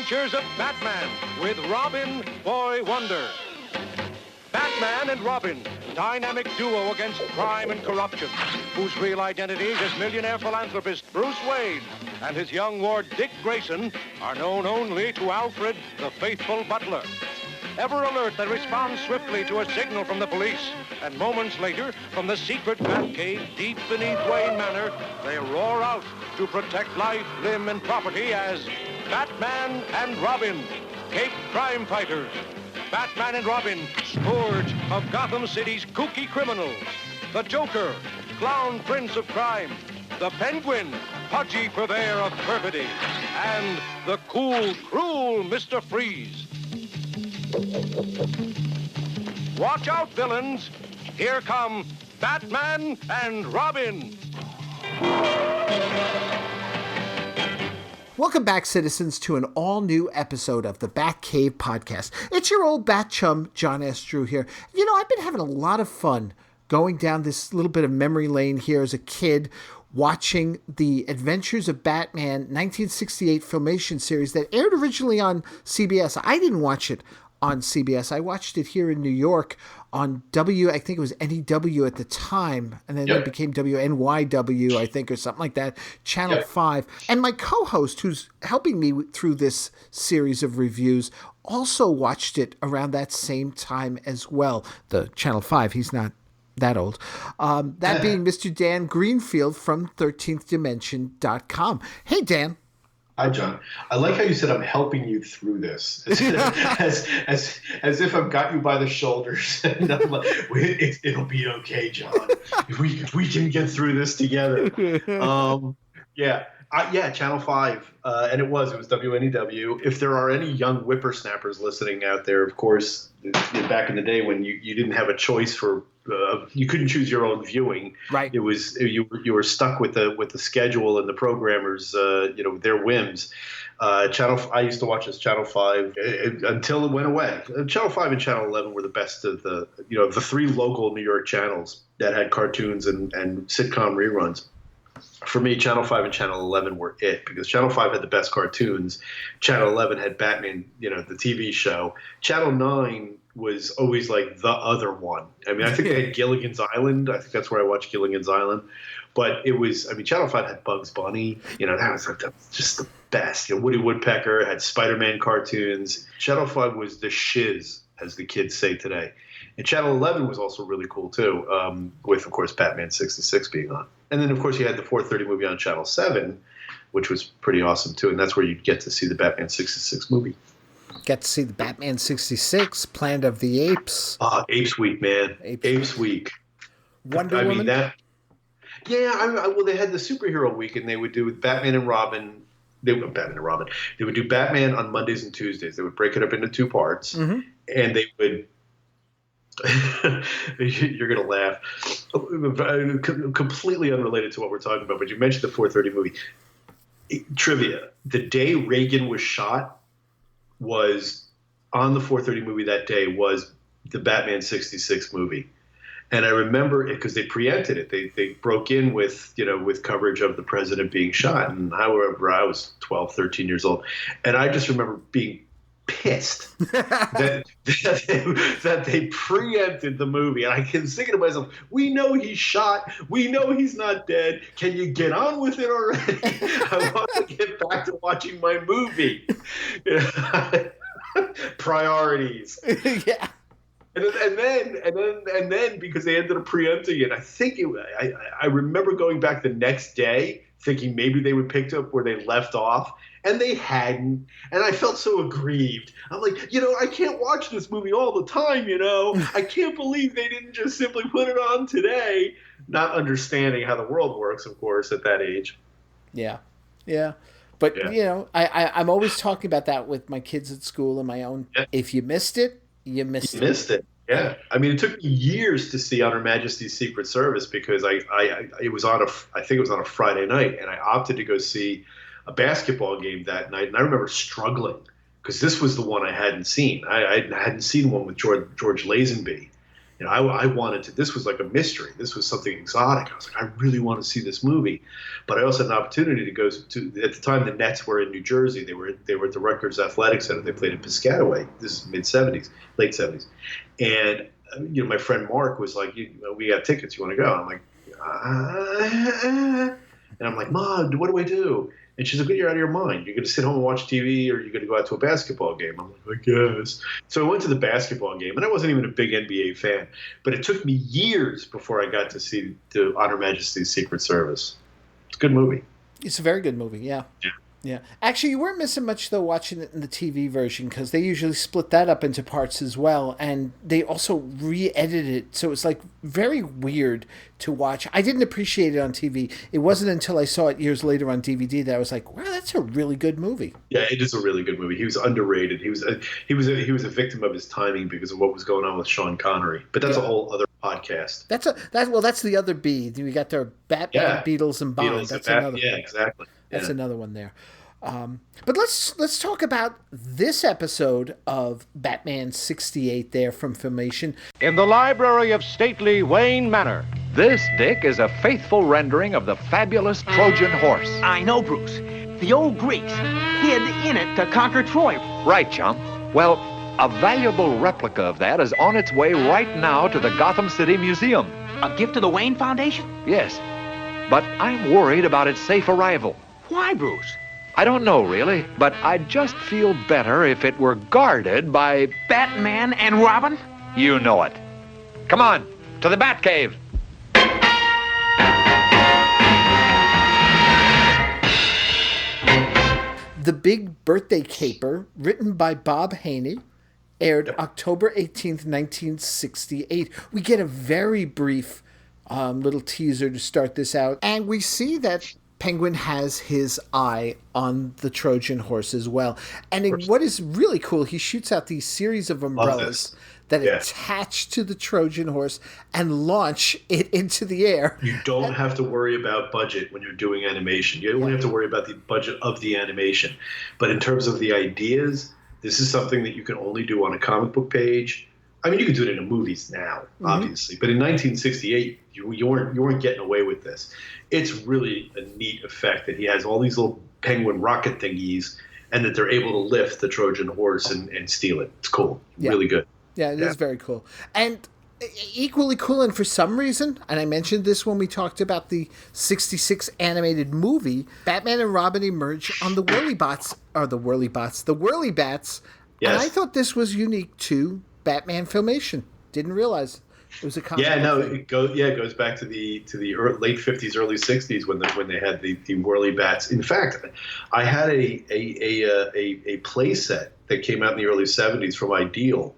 Adventures of Batman with Robin, Boy Wonder. Batman and Robin, dynamic duo against crime and corruption, whose real identities as millionaire philanthropist Bruce Wayne and his young ward Dick Grayson are known only to Alfred, the faithful butler. Ever alert, they respond swiftly to a signal from the police, and moments later, from the secret Batcave deep beneath Wayne Manor, they roar out to protect life, limb, and property as Batman and Robin, Cape Crime Fighters. Batman and Robin, scourge of Gotham City's kooky criminals. The Joker, clown prince of crime. The Penguin, pudgy purveyor of perfidy. And the cool, cruel Mr. Freeze. Watch out, villains. Here come Batman and Robin. Welcome back, citizens, to an all-new episode of the Batcave podcast. It's your old bat chum, John S. Drew here. You know, I've been having a lot of fun going down this little bit of memory lane here as a kid, watching the Adventures of Batman 1968 Filmation series that aired originally on CBS. I didn't watch it on CBS. I watched it here in New York on I think it was NEW at the time, and then it became WNYW, I think, or something like that, Channel 5. And my co-host, who's helping me through this series of reviews, also watched it around that same time as well. The Channel 5, he's not that old. That being Mr. Dan Greenfield from 13thdimension.com. Hey, Dan. Hi, John. I like how you said I'm helping you through this, as if I've got you by the shoulders. And I'm like, it'll be okay, John. If we can get through this together. Channel 5, and it was WNEW. If there are any young whippersnappers listening out there, of course, back in the day when you didn't have a choice for. You couldn't choose your own viewing. Right. It was you were stuck with the schedule and the programmers, their whims. I used to watch this Channel 5 until it went away. Channel 5 and Channel 11 were the best of the three local New York channels that had cartoons and sitcom reruns. For me, Channel 5 and Channel 11 were it, because Channel 5 had the best cartoons. Channel 11 had Batman, the TV show. Channel 9 was always like the other one. I mean, I think they had Gilligan's Island. I think that's where I watched Gilligan's Island. But it was, Channel 5 had Bugs Bunny. That was just the best. Woody Woodpecker had Spider-Man cartoons. Channel 5 was the shiz, as the kids say today. And Channel 11 was also really cool, too, with, of course, Batman 66 being on. And then, of course, you had the 4:30 movie on Channel 7, which was pretty awesome, too. And that's where you'd get to see the Batman 66 movie. Get to see the Batman 66, Planet of the Apes. Apes Week, man. Apes Week. Wonder Woman? Well, they had the superhero week, and they would do Batman and Robin. They would do Batman on Mondays and Tuesdays. They would break it up into two parts, and they would you're going to laugh. Completely unrelated to what we're talking about, but you mentioned the 4:30 movie. Trivia. The day Reagan was shot was on the 4:30 movie that day was the Batman 66 movie. And I remember it because they preempted it. They broke in with coverage of the president being shot. And however, I was 12, 13 years old. And I just remember being pissed that they preempted the movie. And I can thinking to myself, we know he's shot. We know he's not dead. Can you get on with it already? I want to get back to watching my movie. Priorities. Yeah. And then because they ended up preempting it, I remember going back the next day thinking maybe they would pick up where they left off, and they hadn't, and I felt so aggrieved. I'm like, I can't watch this movie all the time, I can't believe they didn't just simply put it on today, not understanding how the world works, of course, at that age. Yeah. But, I'm always talking about that with my kids at school and my own. Yeah. If you missed it, you missed it. Yeah. I mean, it took me years to see On Her Majesty's Secret Service because it was on a Friday night, and I opted to go see a basketball game that night. And I remember struggling because this was the one I hadn't seen. I hadn't seen one with George Lazenby. I wanted to. This was like a mystery. This was something exotic. I was like, I really want to see this movie, but I also had an opportunity to go to. At the time, the Nets were in New Jersey. They were at the Rutgers Athletic Center. They played in Piscataway. This is mid-'70s, late '70s, and my friend Mark was like, we got tickets. You want to go? And I'm like, and I'm like, Mom, what do I do? And she's like, you're out of your mind. You're going to sit home and watch TV, or you're going to go out to a basketball game. I'm like, I guess. So I went to the basketball game, and I wasn't even a big NBA fan. But it took me years before I got to see the Honor Majesty's Secret Service. It's a good movie. It's a very good movie, yeah. Yeah. Actually, you weren't missing much, though, watching it in the TV version, because they usually split that up into parts as well, and they also re-edited it, so it's, like, very weird to watch. I didn't appreciate it on TV. It wasn't until I saw it years later on DVD that I was like, wow, that's a really good movie. Yeah, it is a really good movie. He was underrated. He was a victim of his timing because of what was going on with Sean Connery, but that's a whole other podcast. That's the other B. We got their Batman, Beatles, and Bond. That's another. Yeah, exactly. That's another one there. But let's talk about this episode of Batman 68 there from Filmation. In the library of stately Wayne Manor. This, Dick, is a faithful rendering of the fabulous Trojan horse. I know, Bruce. The old Greeks hid in it to conquer Troy. Right, chum. Well, a valuable replica of that is on its way right now to the Gotham City Museum. A gift to the Wayne Foundation? Yes, but I'm worried about its safe arrival. Why, Bruce? I don't know, really, but I'd just feel better if it were guarded by... Batman and Robin? You know it. Come on, to the Batcave. The Big Birthday Caper, written by Bob Haney, aired October 18th, 1968. We get a very brief little teaser to start this out, and we see that Penguin has his eye on the Trojan horse as well. And what is really cool, he shoots out these series of umbrellas that attach to the Trojan horse and launch it into the air. You don't have to worry about budget when you're doing animation. You only have to worry about the budget of the animation. But in terms of the ideas, this is something that you can only do on a comic book page. I mean, you could do it in the movies now, obviously, but in 1968, you weren't getting away with this. It's really a neat effect that he has all these little penguin rocket thingies, and that they're able to lift the Trojan horse and steal it. It's cool, really good. Yeah, it is very cool, and equally cool. And for some reason, and I mentioned this when we talked about the '66 animated movie, Batman and Robin emerge on the Whirly Bats. Yes. And I thought this was unique to Batman Filmation. Didn't realize it was a comic. Yeah, no, it goes back to the late '50s, early '60s when they had the Whirly Bats. In fact, I had a play set that came out in the early '70s from Ideal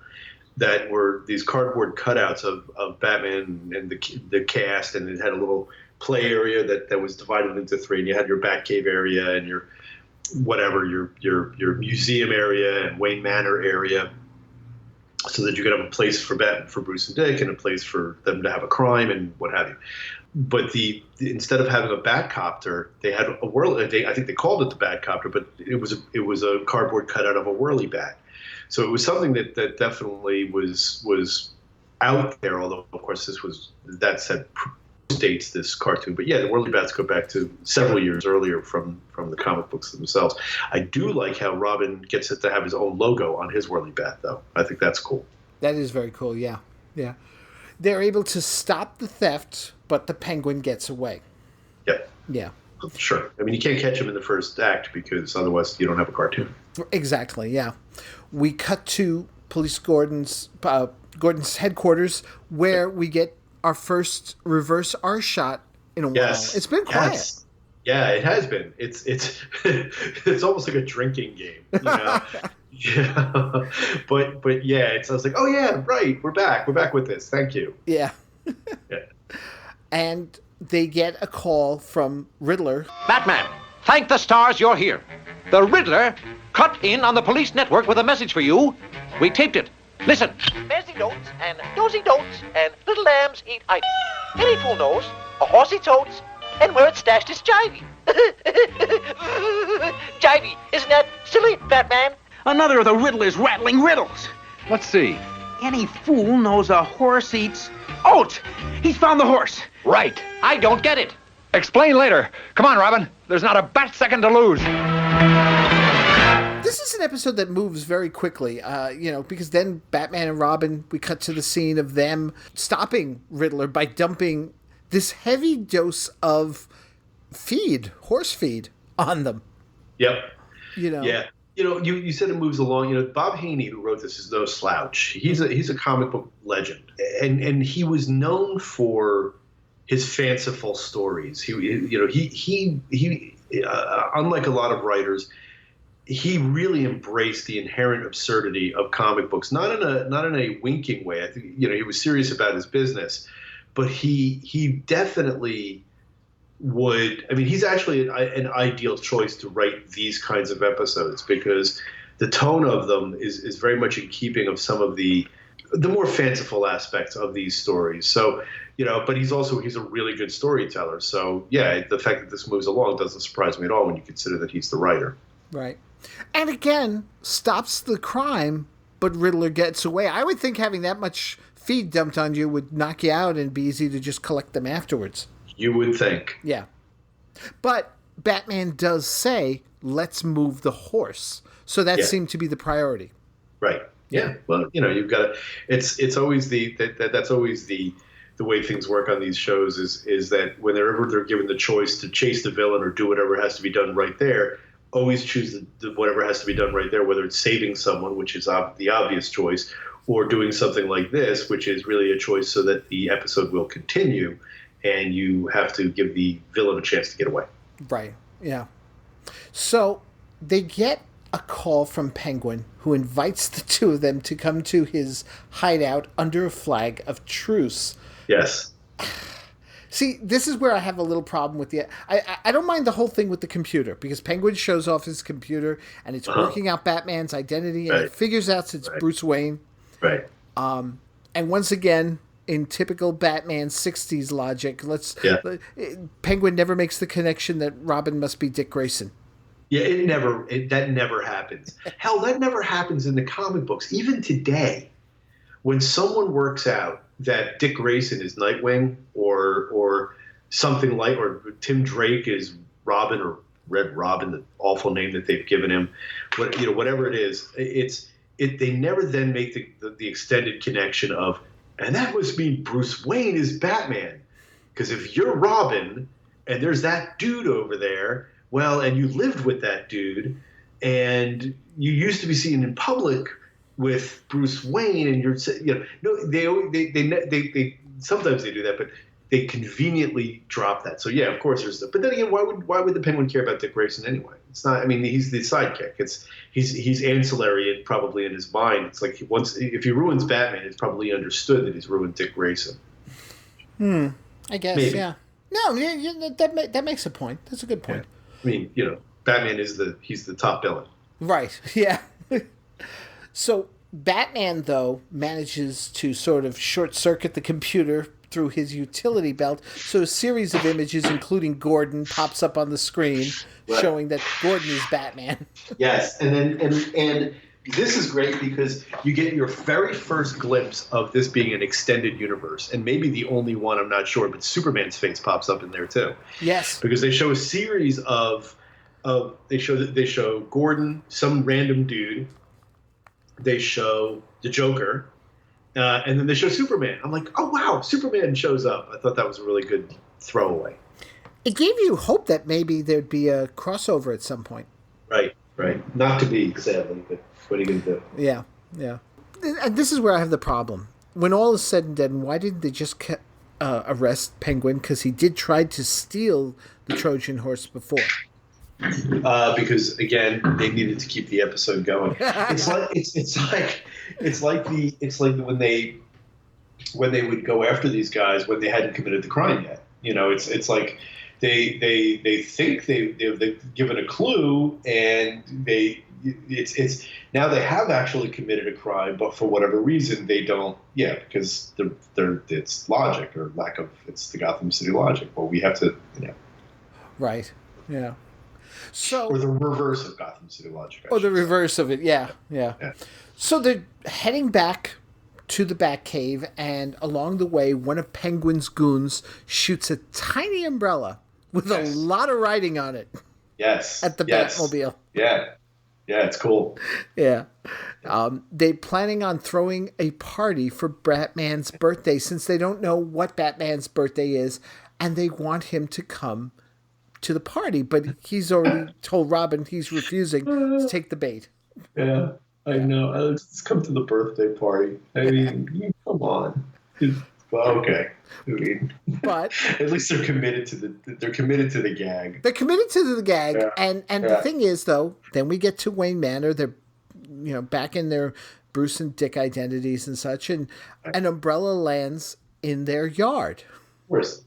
that were these cardboard cutouts of Batman and the cast, and it had a little play area that was divided into three, and you had your Batcave area and your museum area and Wayne Manor area, so that you could have a place for Bruce and Dick and a place for them to have a crime and what have you. But instead of having a Batcopter, they had a whirly. I think they called it the Batcopter, but it was a cardboard cutout of a Whirly Bat. So it was something that definitely was out there. Although of course dates this cartoon. But yeah, the Whirly Bats go back to several years earlier from the comic books themselves. I do like how Robin gets it to have his own logo on his Whirly Bat, though. I think that's cool. That is very cool, yeah. Yeah. They're able to stop the theft, but the Penguin gets away. Yep. Yeah. Sure. I mean, you can't catch him in the first act because otherwise you don't have a cartoon. Exactly, yeah. We cut to Police Gordon's headquarters, where we get our first reverse R shot in a while. It's been quiet. Yes. Yeah, it has been. It's it's almost like a drinking game, you know. Yeah. But yeah, I was like, oh yeah, right, we're back with this. Thank you. Yeah. And they get a call from Riddler. Batman, thank the stars you're here. The Riddler cut in on the police network with a message for you. We taped it. Listen. Fancy notes and nosy notes and little lambs eat ice. Any fool knows a horsey totes and where it's stashed is Jivey. Jivey, isn't that silly, Batman? Another of the Riddler's rattling riddles. Let's see. Any fool knows a horse eats oats. He's found the horse. Right. I don't get it. Explain later. Come on, Robin. There's not a bat second to lose. This is an episode that moves very quickly, because then Batman and Robin, we cut to the scene of them stopping Riddler by dumping this heavy dose of horse feed on them. Yep. Yeah. You said it moves along. Bob Haney, who wrote this, is no slouch. He's a comic book legend, and he was known for his fanciful stories. He unlike a lot of writers, he really embraced the inherent absurdity of comic books, not in a winking way. I think he was serious about his business, but he definitely would. I mean, he's actually an ideal choice to write these kinds of episodes because the tone of them is very much in keeping of some of the more fanciful aspects of these stories. So, but he's a really good storyteller. So yeah, the fact that this moves along doesn't surprise me at all when you consider that he's the writer. Right. And again, stops the crime, but Riddler gets away. I would think having that much feed dumped on you would knock you out and be easy to just collect them afterwards. You would think. Yeah. But Batman does say, let's move the horse. So that seemed to be the priority. Right. Yeah. Well, you've got to, it's always that's always the way things work on these shows is that whenever they're given the choice to chase the villain or do whatever has to be done right there, always choose whatever has to be done right there, whether it's saving someone, which is the obvious choice, or doing something like this, which is really a choice so that the episode will continue and you have to give the villain a chance to get away. Right, yeah. So they get a call from Penguin, who invites the two of them to come to his hideout under a flag of truce. Yes. See, this is where I have a little problem with I don't mind the whole thing with the computer, because Penguin shows off his computer, and it's working out Batman's identity, and it figures out it's Bruce Wayne. Right. And once again, in typical Batman 60s logic, Penguin never makes the connection that Robin must be Dick Grayson. Yeah, that never happens. Hell, that never happens in the comic books. Even today, when someone works out that Dick Grayson is Nightwing or something like, or Tim Drake is Robin or Red Robin, the awful name that they've given him, whatever it is, they never then make the extended connection of, and that must mean Bruce Wayne is Batman. Because if you're Robin and there's that dude over there, well, and you lived with that dude and you used to be seen in public with Bruce Wayne, and they sometimes they do that, but they conveniently drop that. So yeah, of course there's but then again, why would the Penguin care about Dick Grayson anyway? It's not. I mean, he's the sidekick. He's ancillary and probably in his mind. It's like if he ruins Batman, it's probably understood that he's ruined Dick Grayson. I guess. Maybe. Yeah. No, that makes a point. That's a good point. Yeah. I mean, Batman he's the top villain. Right. Yeah. So Batman, though, manages to sort of short-circuit the computer through his utility belt. So a series of images, including Gordon, pops up on the screen, showing that Gordon is Batman. Yes, and this is great because you get your very first glimpse of this being an extended universe, and maybe the only one, I'm not sure, but Superman's face pops up in there too. Yes, because they show a series of they show Gordon, some random dude. They show the Joker, and then they show Superman. I'm like, oh, wow, Superman shows up. I thought that was a really good throwaway. It gave you hope that maybe there'd be a crossover at some point. Right. Not to be, sadly, but what are you going to do? Yeah. And this is where I have the problem. When all is said and done, why didn't they just arrest Penguin? Because he did try to steal the Trojan horse before. Because again, they needed to keep the episode going. It's like when they would go after these guys when they hadn't committed the crime yet. It's like they think they've given a clue, and it's now they have actually committed a crime, but for whatever reason they don't. Yeah, because it's logic or lack of it's the Gotham City logic. Well, we have to. Right. Yeah. So, or the reverse of Gotham City logic. The reverse of it, yeah. So they're heading back to the Batcave, and along the way, one of Penguin's goons shoots a tiny umbrella with a lot of writing on it. Yes. At the Batmobile. Yeah. Yeah, it's cool. Yeah. They're planning on throwing a party for Batman's birthday since they don't know what Batman's birthday is, and they want him to come to the party, but he's already told Robin he's refusing to take the bait. Yeah. I know. Let's come to the birthday party. I mean, come on. Well, okay. I mean, but at least they're committed to the gag. They're committed to the gag, yeah. and the thing is, though, then we get to Wayne Manor. They're back in their Bruce and Dick identities and such, and an umbrella lands in their yard. Of course.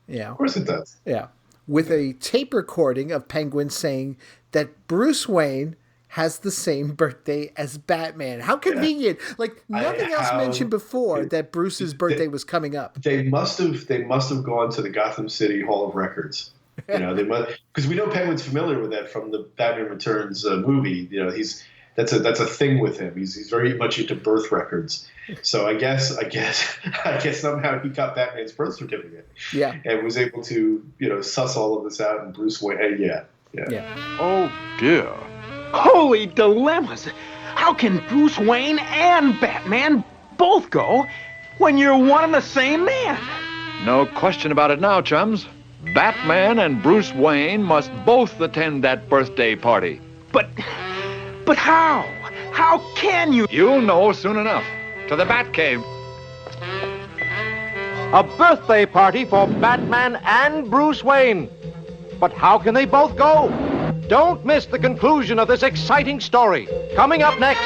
Yeah. Of course it does. Yeah. With a tape recording of Penguin saying that Bruce Wayne has the same birthday as Batman. How convenient. Yeah. Like, nothing else mentioned before that Bruce's birthday was coming up. They must have gone to the Gotham City Hall of Records. They must, because we know Penguin's familiar with that from the Batman Returns movie. That's a thing with him. He's very much into birth records. So I guess somehow he got Batman's birth certificate. Yeah. And was able to, suss all of this out, and Bruce Wayne, yeah. Oh dear. Holy dilemmas! How can Bruce Wayne and Batman both go when you're one and the same man? No question about it now, chums. Batman and Bruce Wayne must both attend that birthday party. But how? How can you? You'll know soon enough. To the Batcave. A birthday party for Batman and Bruce Wayne. But how can they both go? Don't miss the conclusion of this exciting story. Coming up next.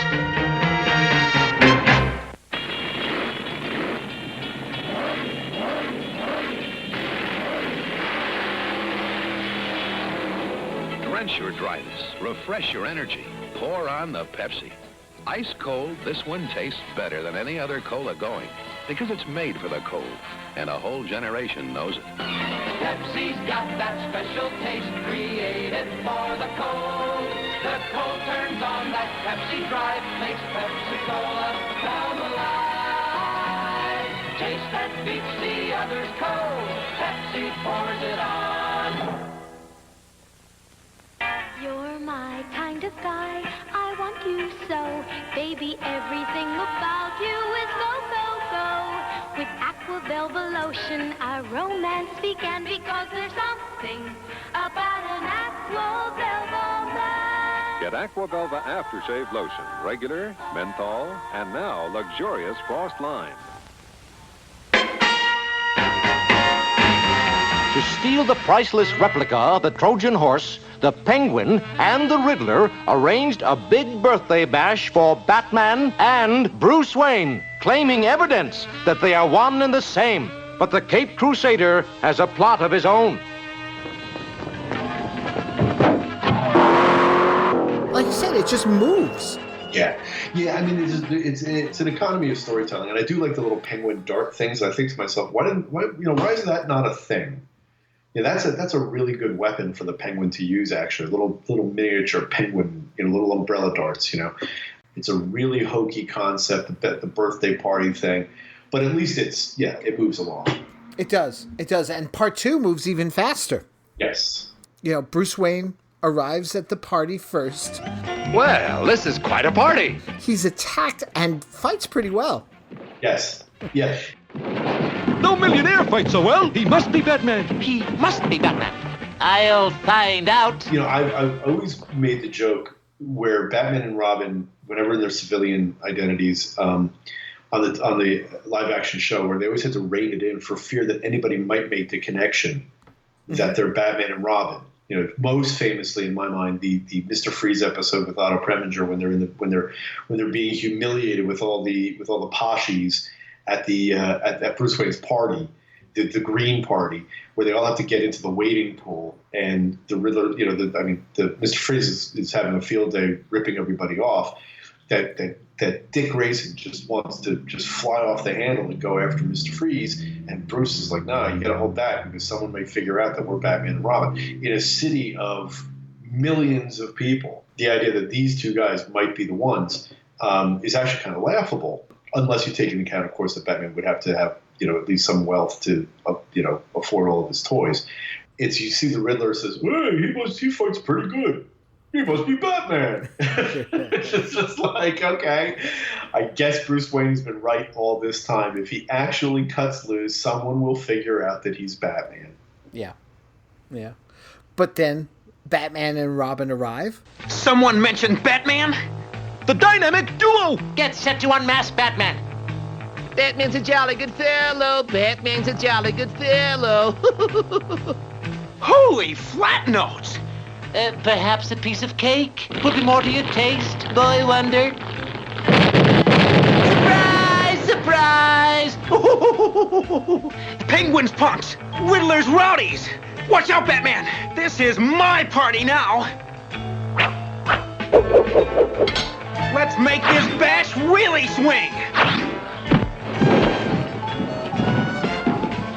Drench your dryness. Refresh your energy. Pour on the Pepsi. Ice cold, this one tastes better than any other cola going because it's made for the cold, and a whole generation knows it. Pepsi's got that special taste created for the cold. The cold turns on that Pepsi drive, makes Pepsi-Cola come alive. Taste that beats the others cold. Pepsi pours it on. You're my kind of guy, I want you so. Baby, everything about you is go, go, go. With Aqua Velva lotion, our romance began because there's something about an Aqua Velva man. Get Aqua Velva Aftershave Lotion, regular, menthol, and now luxurious frost line. To steal the priceless replica of the Trojan horse, the Penguin and the Riddler arranged a big birthday bash for Batman and Bruce Wayne, claiming evidence that they are one and the same. But the Caped Crusader has a plot of his own. Like you said, it just moves. Yeah. I mean, it's an economy of storytelling, and I do like the little penguin dart things. I think to myself, why is that not a thing? Yeah, that's a really good weapon for the Penguin to use. Actually, little miniature penguin, little umbrella darts. It's a really hokey concept, the birthday party thing, but at least it moves along. It does, and part 2 moves even faster. Yes. Bruce Wayne arrives at the party first. Well, this is quite a party. He's attacked and fights pretty well. Yes. Yeah. No millionaire fights so well. He must be Batman. He must be Batman. I'll find out. I've always made the joke where Batman and Robin, whenever in their civilian identities, on the live action show, where they always had to rein it in for fear that anybody might make the connection that they're Batman and Robin. Most famously in my mind, the Mr. Freeze episode with Otto Preminger when they're being humiliated with all the poshies at Bruce Wayne's party, the Green Party, where they all have to get into the wading pool, and the Riddler, the Mr. Freeze is having a field day ripping everybody off. That Dick Grayson just wants to just fly off the handle and go after Mr. Freeze, and Bruce is like, no, you got to hold back because someone may figure out that we're Batman and Robin. In a city of millions of people, the idea that these two guys might be the ones is actually kind of laughable. unless you take into account, of course, that Batman would have to have, at least some wealth to, afford all of his toys. It's, you see the Riddler says, hey, he fights pretty good. He must be Batman. It's just like, okay, I guess Bruce Wayne's been right all this time. If he actually cuts loose, someone will figure out that he's Batman. Yeah. But then Batman and Robin arrive. Someone mentioned Batman? The dynamic duo! Get set to unmask Batman. Batman's a jolly good fellow. Batman's a jolly good fellow. Holy flat notes! Perhaps a piece of cake would be more to your taste, Boy Wonder. Surprise! Surprise! Penguin's punks! Riddler's rowdies! Watch out, Batman! This is my party now! Let's make this bash really swing!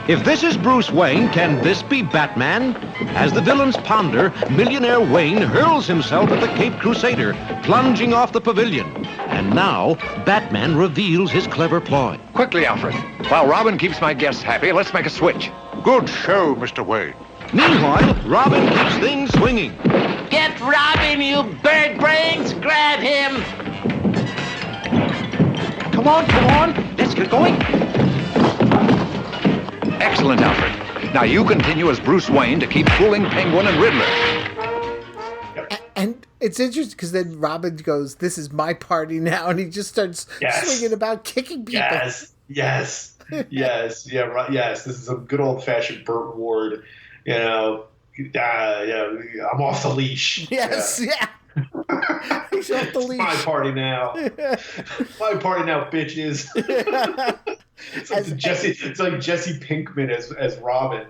If this is Bruce Wayne, can this be Batman? As the villains ponder, millionaire Wayne hurls himself at the Caped Crusader, plunging off the pavilion. And now, Batman reveals his clever ploy. Quickly, Alfred. While Robin keeps my guests happy, let's make a switch. Good show, Mr. Wayne. Meanwhile, Robin keeps things swinging. Get Robin, you bird brains! Grab him! Come on, let's get going. Excellent, Alfred. Now you continue as Bruce Wayne to keep fooling Penguin and Riddler. And it's interesting because then Robin goes, this is my party now, and he just starts swinging about, kicking people. Yes. Yes. This is a good old-fashioned Burt Ward, I'm off the leash. Yes, yeah. He's off the leash. My party now. My party now, bitches. It's like Jesse Pinkman as Robin.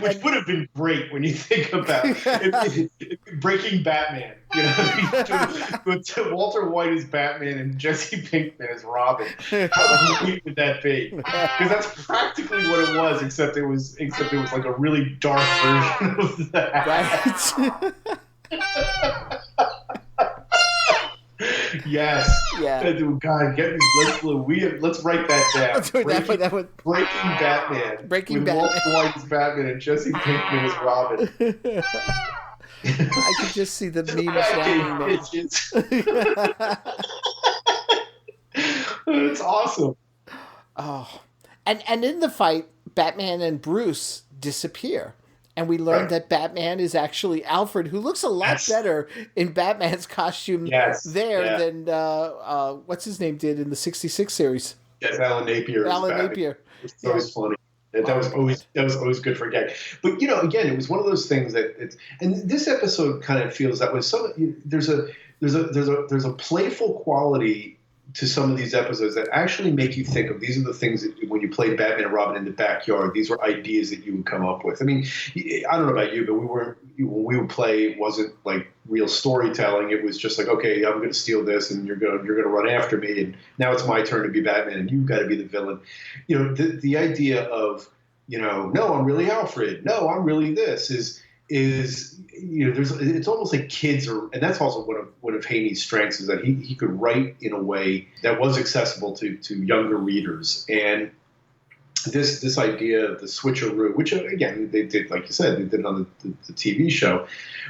Which would have been great when you think about it. Breaking Batman. With Walter White as Batman and Jesse Pinkman as Robin. How sweet would that be? Because that's practically what it was, except it was like a really dark version of that. Right. Yes. Yeah. God, let's write that down. Let's write that one. Breaking Batman. With Walter White as Batman and Jesse Pinkman as Robin. I could just see the memes now. It's awesome. Oh, and in the fight, Batman and Bruce disappear. And we learned that Batman is actually Alfred, who looks a lot better in Batman's costume than what's his name did in the '66 series. Yes, Alan Napier. Napier. It's always funny. That was always good for a gag. But again, it was one of those things and this episode kind of feels that way. There's a playful quality to some of these episodes that actually make you think of, these are the things that when you played Batman and Robin in the backyard, these were ideas that you would come up with. I mean, I don't know about you, but when we would play, it wasn't like real storytelling. It was just like, okay, I'm going to steal this and you're going to run after me. And now it's my turn to be Batman and you've got to be the villain. The idea of, no, I'm really Alfred. No, I'm really this is it's almost like kids and that's also one of Haney's strengths, is that he could write in a way that was accessible to younger readers. And this idea of the switcheroo, which again they did, like you said, they did it on the TV show,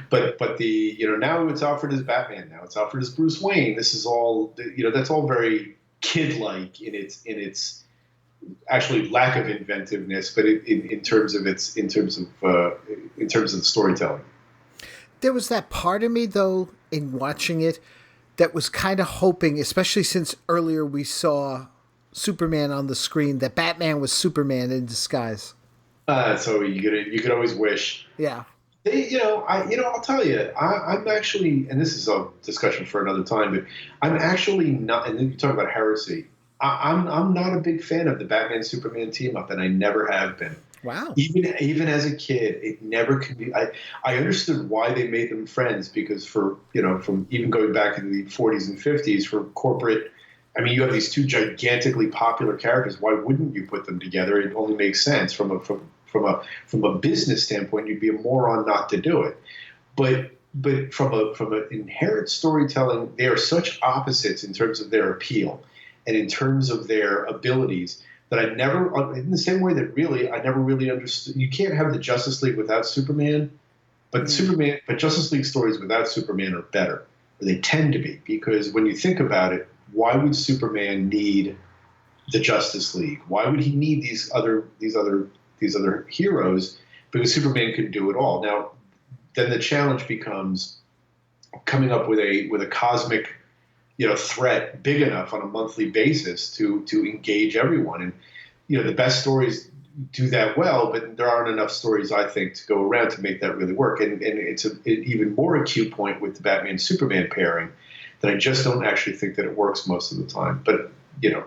but the now it's Alfred as Batman, now it's Alfred as Bruce Wayne. This is all that's all very kid-like in its actually lack of inventiveness, but in terms of the storytelling. There was that part of me, though, in watching it that was kind of hoping, especially since earlier we saw Superman on the screen, that Batman was Superman in disguise. So you could always wish. Yeah. I'll tell you, I'm actually, and this is a discussion for another time, but I'm actually not. And then you talk about heresy. I'm not a big fan of the Batman Superman team up, and I never have been. Wow. Even as a kid, it never could be. I understood why they made them friends, because from even going back into the 40s and 50s, for corporate, I mean, you have these two gigantically popular characters. Why wouldn't you put them together? It only makes sense from a business standpoint. You'd be a moron not to do it. But but from an inherent storytelling, they are such opposites in terms of their appeal and in terms of their abilities that I never, in the same way that really I never really understood. You can't have the Justice League without Superman, but Justice League stories without Superman are better. They tend to be, because when you think about it, why would Superman need the Justice League? Why would he need these other heroes? Because Superman could do it all. Now, then the challenge becomes coming up with a cosmic, threat big enough on a monthly basis to engage everyone. And the best stories do that well, but there aren't enough stories, I think, to go around to make that really work. And it's an even more acute point with the Batman-Superman pairing, that I just don't actually think that it works most of the time. But,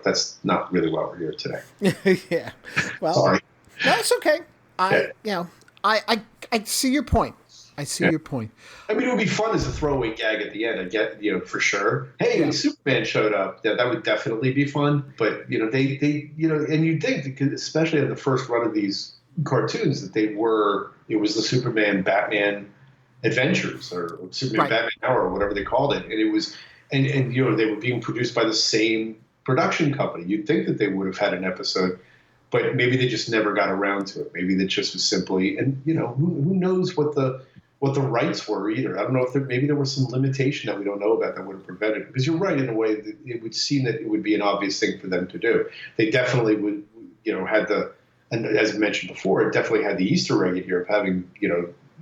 that's not really why we're here today. Yeah. Well, sorry. No, it's okay. I see your point. I see your point. I mean, it would be fun as a throwaway gag at the end. I get, for sure. Hey, Superman showed up. That would definitely be fun. But they and you'd think, because especially in the first run of these cartoons, that it was the Superman Batman adventures, or Superman Batman Hour, or whatever they called it, and it was, and they were being produced by the same production company. You'd think that they would have had an episode. But maybe they just never got around to it. Maybe that just was simply, and who knows what the rights were either. I don't know if maybe there was some limitation that we don't know about that would have prevented it. Because you're right, in a way that it would seem that it would be an obvious thing for them to do. They definitely would, had and as I mentioned before, it definitely had the Easter egg in here of having,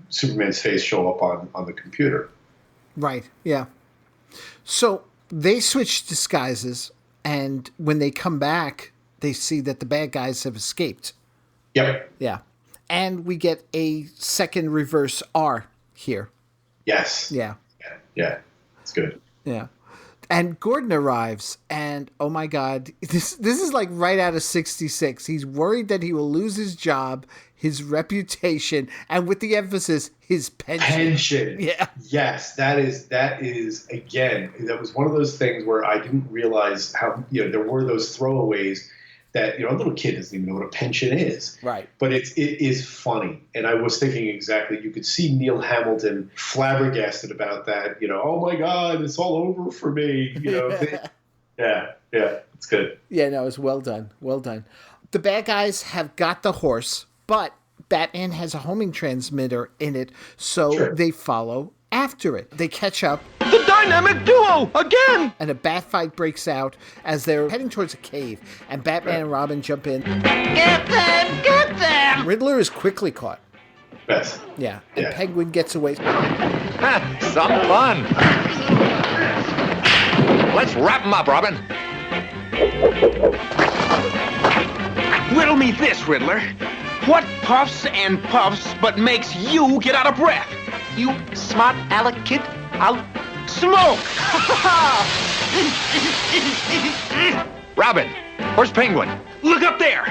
Superman's face show up on the computer. Right. Yeah. So they switch disguises, and when they come back, they see that the bad guys have escaped. Yep. Yeah. And we get a second reverse R here. Yes. Yeah. Yeah. It's good. Yeah. And Gordon arrives, and oh my God, this is like right out of 66. He's worried that he will lose his job, his reputation, and with the emphasis, his pension. Yeah. Yes, that is again, that was one of those things where I didn't realize how, there were those throwaways that, a little kid doesn't even know what a pension is. Right. But it is funny. And I was thinking exactly, you could see Neil Hamilton flabbergasted about that, oh my God, it's all over for me. Yeah, it's good. Yeah, no, it's well done. Well done. The bad guys have got the horse, but Batman has a homing transmitter in it, so they follow after it. They catch up. The dynamic duo again! And a bat fight breaks out as they're heading towards a cave, and Batman and Robin jump in. Get them! Get them! Riddler is quickly caught. Yes. Yeah. And Penguin gets away. Some fun. Let's wrap him up, Robin. Riddle me this, Riddler. What puffs and puffs but makes you get out of breath? You smart aleck kid, I'll smoke! Robin, where's Penguin? Look up there!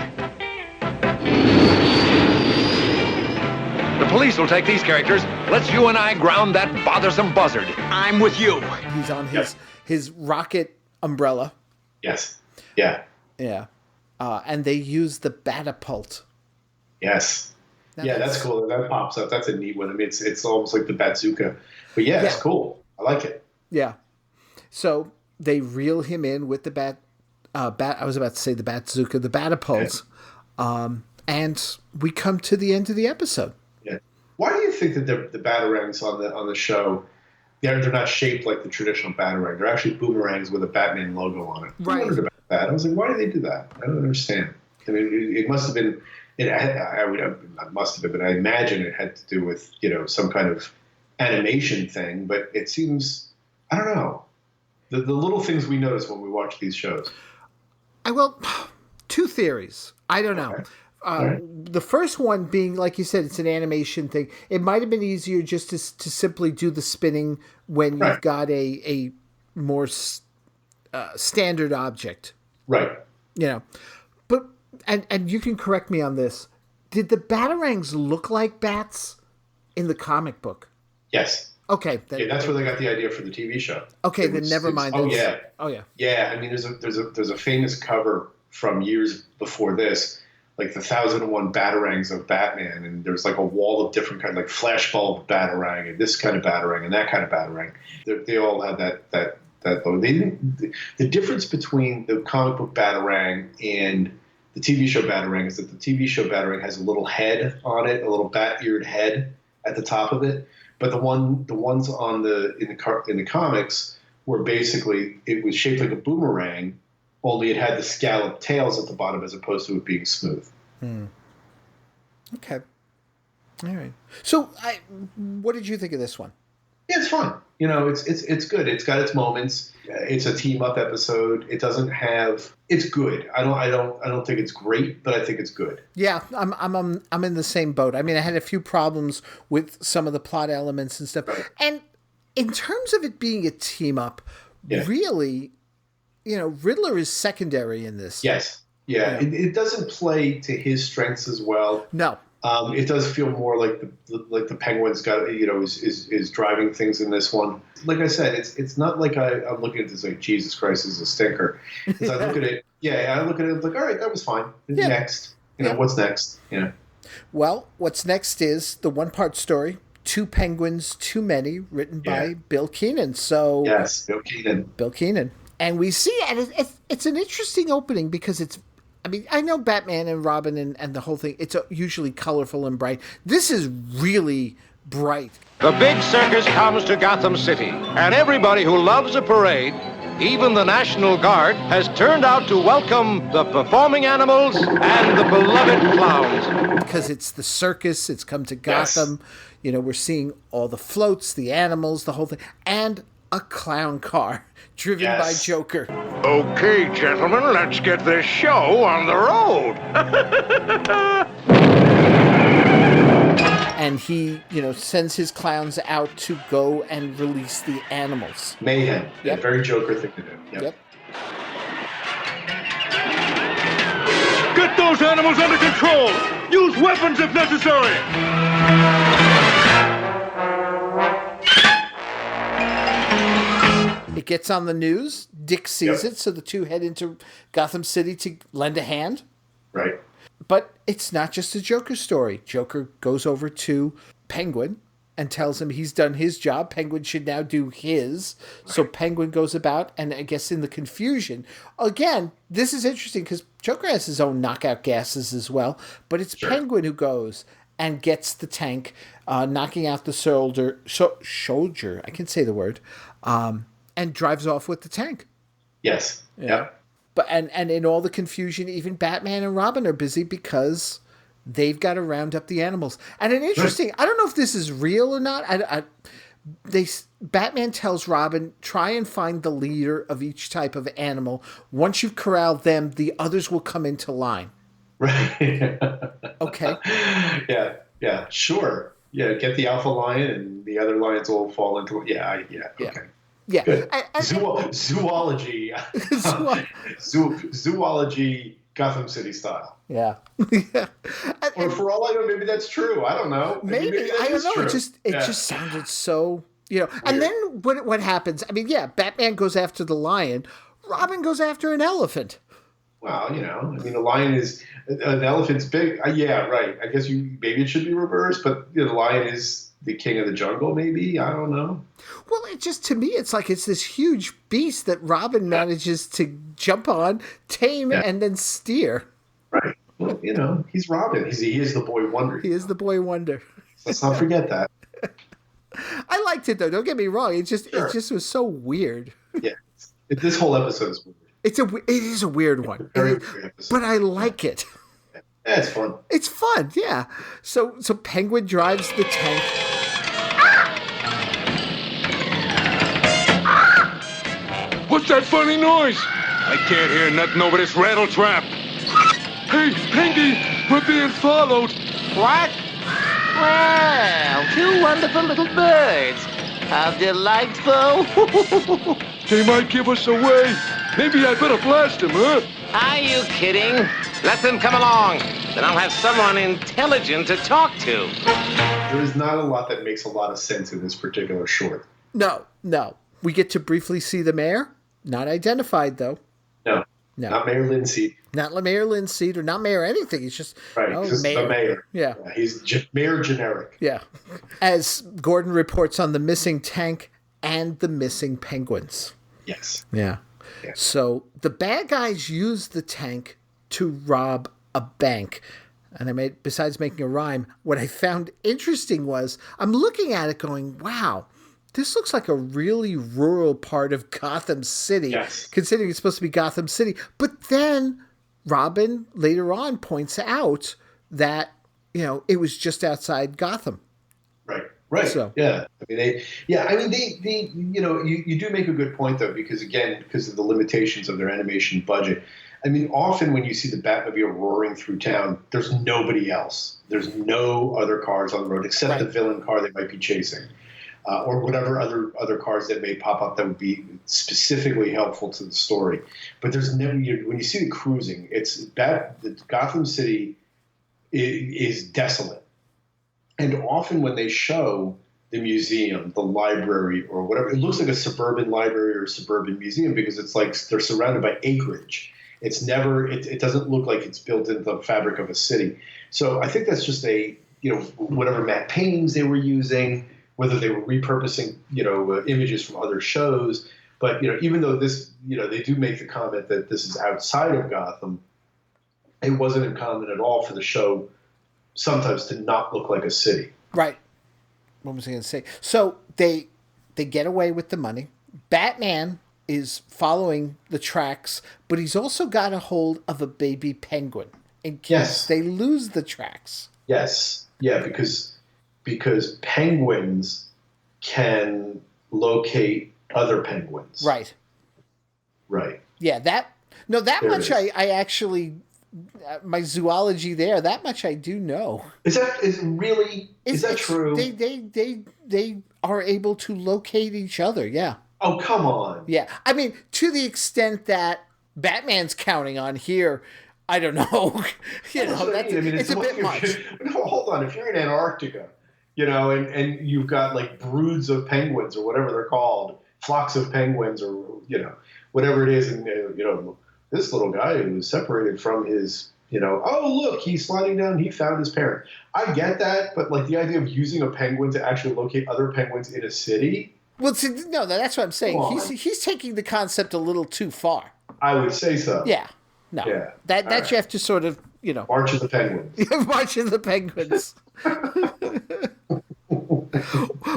The police will take these characters. Let's you and I ground that bothersome buzzard. I'm with you. He's on his rocket umbrella. Yes. Yeah. Yeah. And they use the Batapult. Yes. That's cool. That pops up. That's a neat one. I mean, it's almost like the Bazooka. But it's cool. I like it. Yeah. So they reel him in with the I was about to say the Bazooka, the Batapults. Yeah. And we come to the end of the episode. Yeah. Why do you think that the batarangs on the show, they're not shaped like the traditional batarang? They're actually boomerangs with a Batman logo on it. Right. I wondered about that. I was like, why do they do that? I don't understand. I mean, it must have been. I must have been, but I imagine it had to do with some kind of animation thing. But it seems, I don't know, the little things we notice when we watch these shows. Two theories. I don't know. Okay. The first one being, like you said, it's an animation thing. It might have been easier just to simply do the spinning when you've got a more standard object. Right. But and you can correct me on this. Did the batarangs look like bats in the comic book? Yes. Okay. That's where they got the idea for the TV show. Okay, then never mind. Oh yeah. Oh yeah. Yeah, I mean, there's a famous cover from years before this, like the 1001 batarangs of Batman, and there's like a wall of different kind, like flashbulb batarang, and this kind of batarang, and that kind of batarang. They all had that. They didn't. The difference between the comic book batarang and the TV show batarang is that the TV show batarang has a little head on it, a little bat-eared head at the top of it. But the ones in the comics were basically, it was shaped like a boomerang, only it had the scalloped tails at the bottom as opposed to it being smooth. Okay. All right. So, what did you think of this one? Yeah, it's fun. It's good. It's got its moments. It's a team-up episode. It doesn't have. It's good. I don't think it's great, but I think it's good. Yeah, I'm in the same boat. I mean, I had a few problems with some of the plot elements and stuff. Right. And in terms of it being a team-up, really, Riddler is secondary in this. Yes. Yeah. It doesn't play to his strengths as well. No. It does feel more like the Penguin's got is driving things in this one. Like I said, it's not like I'm looking at this like Jesus Christ, this is a stinker. As I look at it, I look at it like, all right, that was fine. Next, what's next? Yeah. Well, what's next is the one-part story, Two Penguins Too Many, written by Bill Keenan. So yes, Bill Keenan. And we see, and it's an interesting opening because it's. I mean, I know Batman and Robin and the whole thing, it's usually colorful and bright. This is really bright. The big circus comes to Gotham City, and everybody who loves a parade, even the National Guard, has turned out to welcome the performing animals and the beloved clowns. Because it's the circus, it's come to Gotham. Yes. We're seeing all the floats, the animals, the whole thing, and a clown car driven by Joker. Okay, gentlemen, let's get this show on the road. And he, sends his clowns out to go and release the animals. Mayhem. Yeah, very Joker thing to do. Yep. Get those animals under control. Use weapons if necessary. It gets on the news. Dick sees it, so the two head into Gotham City to lend a hand. Right. But it's not just a Joker story. Joker goes over to Penguin and tells him he's done his job. Penguin should now do his. Right. So Penguin goes about, and I guess in the confusion, again, this is interesting because Joker has his own knockout gases as well, but it's Penguin who goes and gets the tank, knocking out the soldier, I can say the word, and drives off with the tank. Yes. Yeah. But and in all the confusion, even Batman and Robin are busy because they've got to round up the animals. And an interesting, I don't know if this is real or not. Batman tells Robin, try and find the leader of each type of animal. Once you've corralled them, the others will come into line. Right. Okay. Yeah. Sure. Yeah. Get the alpha lion, and the other lions will fall into. Yeah. Okay. Yeah. Zoology. Zoology, Gotham City style. Yeah. Or for all I know, maybe that's true. I don't know. Maybe I don't know. True. It just sounded so, And then what happens? I mean, Batman goes after the lion. Robin goes after an elephant. Well, a lion is an elephant's big. Yeah, right. I guess maybe it should be reversed, but the lion is the king of the jungle, maybe? I don't know. Well, to me, it's like it's this huge beast that Robin manages to jump on, tame, and then steer. Right. Well, he's Robin. He is the boy wonder. He is the boy wonder. Let's not forget that. I liked it, though. Don't get me wrong. It just was so weird. Yeah. This whole episode is weird. It is a weird one. Very weird episode. But I like it. Yeah, it's fun. It's fun, yeah. So Penguin drives the tank. What's that funny noise? I can't hear nothing over this rattle trap. Hey, Pengy, we're being followed. What? Well, two wonderful little birds. How delightful. They might give us away. Maybe I better blast them, huh? Are you kidding? Let them come along. Then I'll have someone intelligent to talk to. There is not a lot that makes a lot of sense in this particular short. No. We get to briefly see the mayor. Not identified, though. No. No. Not Mayor Linseed. Not Mayor Linseed or not Mayor anything. He's just, just mayor. the mayor. Yeah. He's Mayor generic. Yeah. As Gordon reports on the missing tank and the missing penguins. Yes. Yeah. So the bad guys use the tank to rob a bank. And besides making a rhyme, what I found interesting was I'm looking at it going, wow, this looks like a really rural part of Gotham City, considering it's supposed to be Gotham City. But then Robin later on points out that, it was just outside Gotham. Right. So, yeah. I mean, they you do make a good point though, because of the limitations of their animation budget. I mean, often when you see the Batmobile roaring through town, there's nobody else. There's no other cars on the road except the villain car they might be chasing. Or whatever other cars that may pop up that would be specifically helpful to the story. But there's never, when you see the cruising, Gotham City is desolate. And often when they show the museum, the library, or whatever, it looks like a suburban library or suburban museum because it's like they're surrounded by acreage. It's never, it doesn't look like it's built into the fabric of a city. So I think that's just whatever matte paintings they were using, whether they were repurposing, images from other shows. But, even though this, they do make the comment that this is outside of Gotham, it wasn't uncommon at all for the show sometimes to not look like a city. Right. What was I going to say? So they get away with the money. Batman is following the tracks, but he's also got a hold of a baby penguin in case they lose the tracks. Yes. Yeah, because penguins can locate other penguins. Right. Right. Yeah, that much I actually, my zoology there, that much I do know. Is that true? They are able to locate each other, yeah. Oh, come on. Yeah. I mean, to the extent that Batman's counting on here, I don't know. It's a bit much. Hold on. If you're in Antarctica, and you've got like broods of penguins or whatever they're called, flocks of penguins or, whatever it is. And, this little guy who was separated from his, oh, look, he's sliding down. He found his parent. I get that. But like the idea of using a penguin to actually locate other penguins in a city. Well, no, that's what I'm saying. He's taking the concept a little too far. I would say so. Yeah. No. Yeah. That you have to sort of, March of the Penguins. March of the Penguins.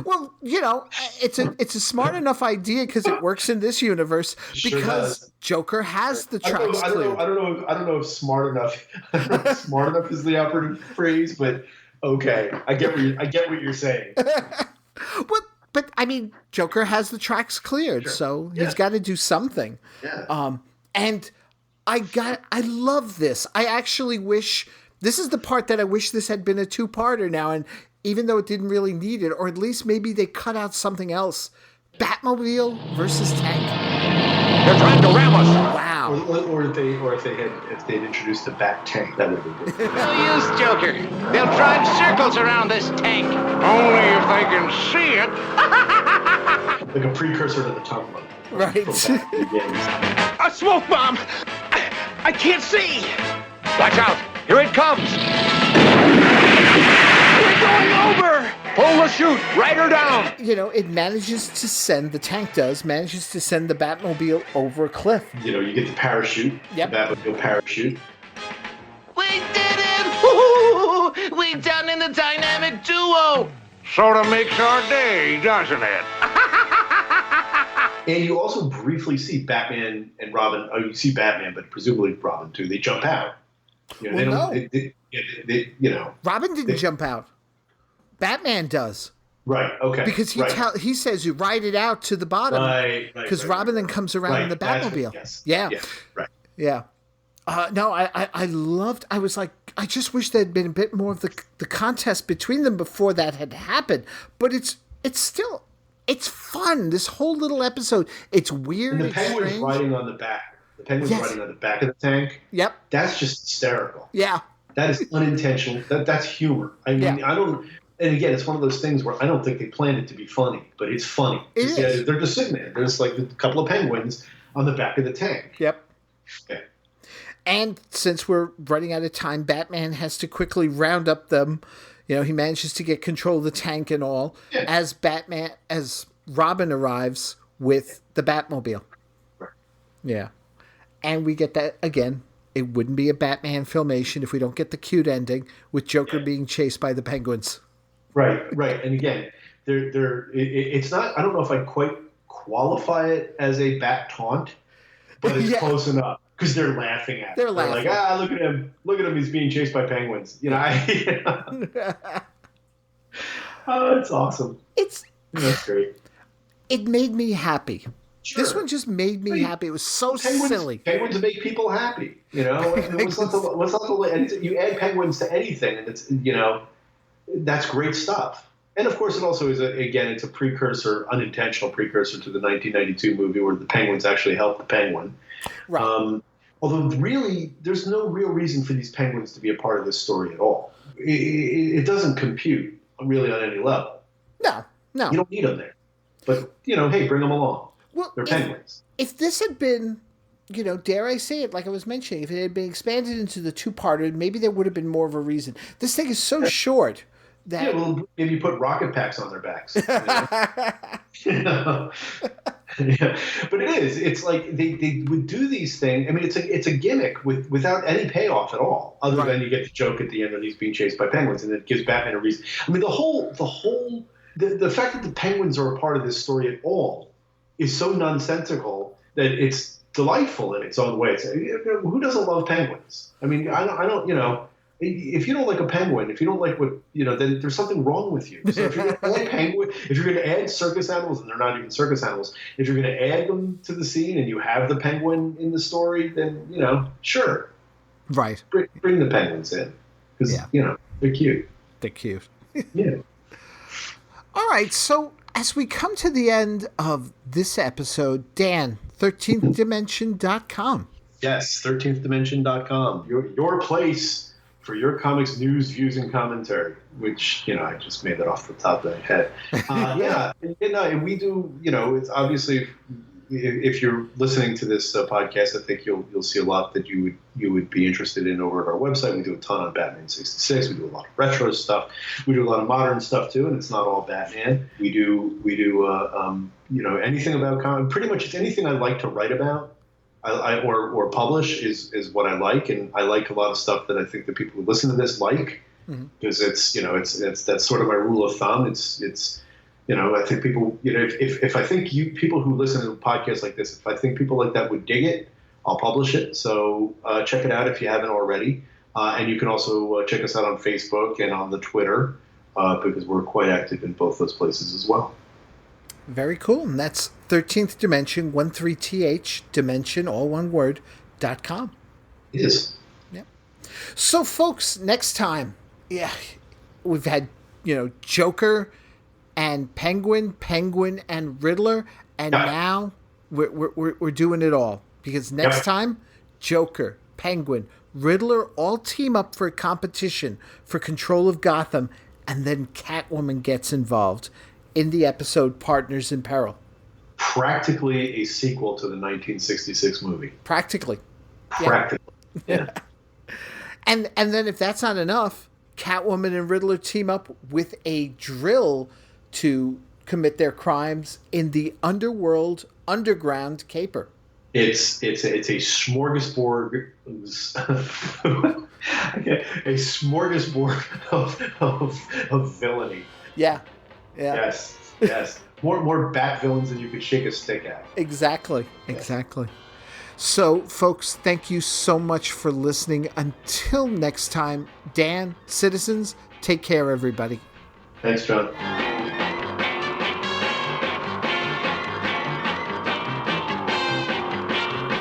Well, it's a smart enough idea because it works in this universe because Joker has the tracks cleared. I don't know if smart enough is the operative phrase, but okay, I get what you're saying. But I mean, Joker has the tracks cleared, so he's got to do something. Yeah. And I love this. I actually wish this is the part that I wish this had been a two-parter now, and even though it didn't really need it, or at least maybe they cut out something else. Batmobile versus tank. They're trying to ram us. Wow. Or if they'd introduced the Bat Tank, that would have been good. No use, Joker. They'll drive circles around this tank. Only if they can see it. Like a precursor to the tumbler. Right. A smoke bomb! I can't see! Watch out! Here it comes! We're going over! Pull the chute! Ride her down! It manages to send, the tank manages to send the Batmobile over a cliff. You get the parachute. Yep. The Batmobile parachute. We did it! Woo-hoo! We done in the dynamic duo! Sort of makes our day, doesn't it? And you also briefly see Batman and Robin. Oh, you see Batman, but presumably Robin too. They jump out. Robin didn't jump out. Batman does. Right. Okay. Because he says you ride it out to the bottom. Right. Because Robin then comes around in the Batmobile. Yeah. Right. Yeah. No, I loved. I was like, I just wish there had been a bit more of the contest between them before that had happened. But it's still. It's fun. This whole little episode. It's weird. And the penguin's riding on the back. The penguin's riding on the back of the tank. Yep. That's just hysterical. Yeah. That is unintentional. That's humor. I mean, I don't. And again, it's one of those things where I don't think they planned it to be funny, but it's funny. It is. They're just sitting there. There's like a couple of penguins on the back of the tank. Yep. Okay. And since we're running out of time, Batman has to quickly round up them. You know, he manages to get control of the tank and all as Robin arrives with the Batmobile. Yeah. And we get that again. It wouldn't be a Batman filmation if we don't get the cute ending with Joker being chased by the Penguins. Right. And again, it's not, I don't know if I'd quite qualify it as a Bat taunt, but it's close enough because they're laughing at it. They're like, look at him. Look at him. He's being chased by penguins. You know, oh, it's awesome. That's great. It made me happy. Sure. This one just made me happy. It was so silly. Penguins make people happy. You know, you add penguins to anything, and it's, you know, that's great stuff. And of course, it also is it's a precursor, unintentional precursor to the 1992 movie where the penguins actually help the penguin. Right. Although really, there's no real reason for these penguins to be a part of this story at all. It doesn't compute really on any level. No. You don't need them there. But, you know, hey, bring them along. Well, they're penguins. If this had been, you know, dare I say it, like I was mentioning, if it had been expanded into the two-parter, maybe there would have been more of a reason. This thing is so short that... well, maybe you put rocket packs on their backs. You know? Yeah. But it is. It's like they would do these things. I mean, it's a gimmick without any payoff at all, other than you get the joke at the end that he's being chased by penguins, and it gives Batman a reason. I mean, the fact that the penguins are a part of this story at all is so nonsensical that it's delightful in its own way. Who doesn't love penguins? I mean, I don't, you know, if you don't like a penguin, if you don't like what, you know, then there's something wrong with you. So if you're going to add penguin, if you're going to add circus animals, and they're not even circus animals, if you're going to add them to the scene and you have the penguin in the story, then, you know, sure. Right. Bring the penguins in. Because, you know, they're cute. They're cute. Yeah. All right, so as we come to the end of this episode, Dan, 13thdimension.com. Yes, 13thdimension.com. Your place for your comics news, views, and commentary, which, you know, I just made that off the top of my head. And we do, you know, it's obviously, if you're listening to this podcast, I think you'll see a lot that you would be interested in over at our website. We do a ton on Batman 66. We do a lot of retro stuff. We do a lot of modern stuff too, and it's not all Batman. We do you know, anything about pretty much it's anything I like to write about. Or publish is what I like, and I like a lot of stuff that I think the people who listen to this like, because it's, you know, it's that's sort of my rule of thumb. It's you know, I think people, you know, if I think people who listen to podcasts like this, if I think people like that would dig it, I'll publish it. So check it out if you haven't already, and you can also check us out on Facebook and on the Twitter, because we're quite active in both those places as well. Very cool. And that's 13th Dimension, 13th Dimension, all one word, .com. It is. Yep. So, folks, next time, we've had, you know, Joker and Penguin and Riddler, and now we're doing it all. Because next time, Joker, Penguin, Riddler all team up for a competition for control of Gotham, and then Catwoman gets involved in the episode Partners in Peril. Practically a sequel to the 1966 movie. Practically. Yeah. And then if that's not enough, Catwoman and Riddler team up with a drill to commit their crimes in the underground caper. It's a smorgasbord. A smorgasbord of villainy. Yeah. Yes. More bat villains than you could shake a stick at. Exactly. So, folks, thank you so much for listening. Until next time, Dan, citizens, take care, everybody. Thanks, John.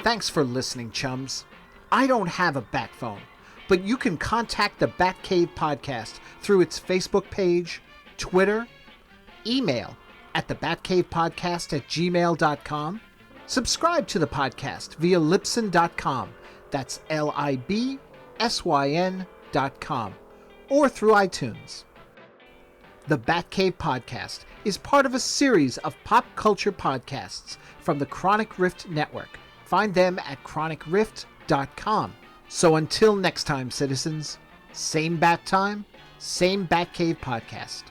Thanks for listening, chums. I don't have a bat phone, but you can contact the Batcave Podcast through its Facebook page, Twitter, email at thebatcavepodcast@gmail.com. Subscribe to the podcast via Libsyn.com. That's LIBSYN.com. Or through iTunes. The Batcave Podcast is part of a series of pop culture podcasts from the Chronic Rift Network. Find them at chronicrift.com. So until next time, citizens, same bat time, same Batcave podcast.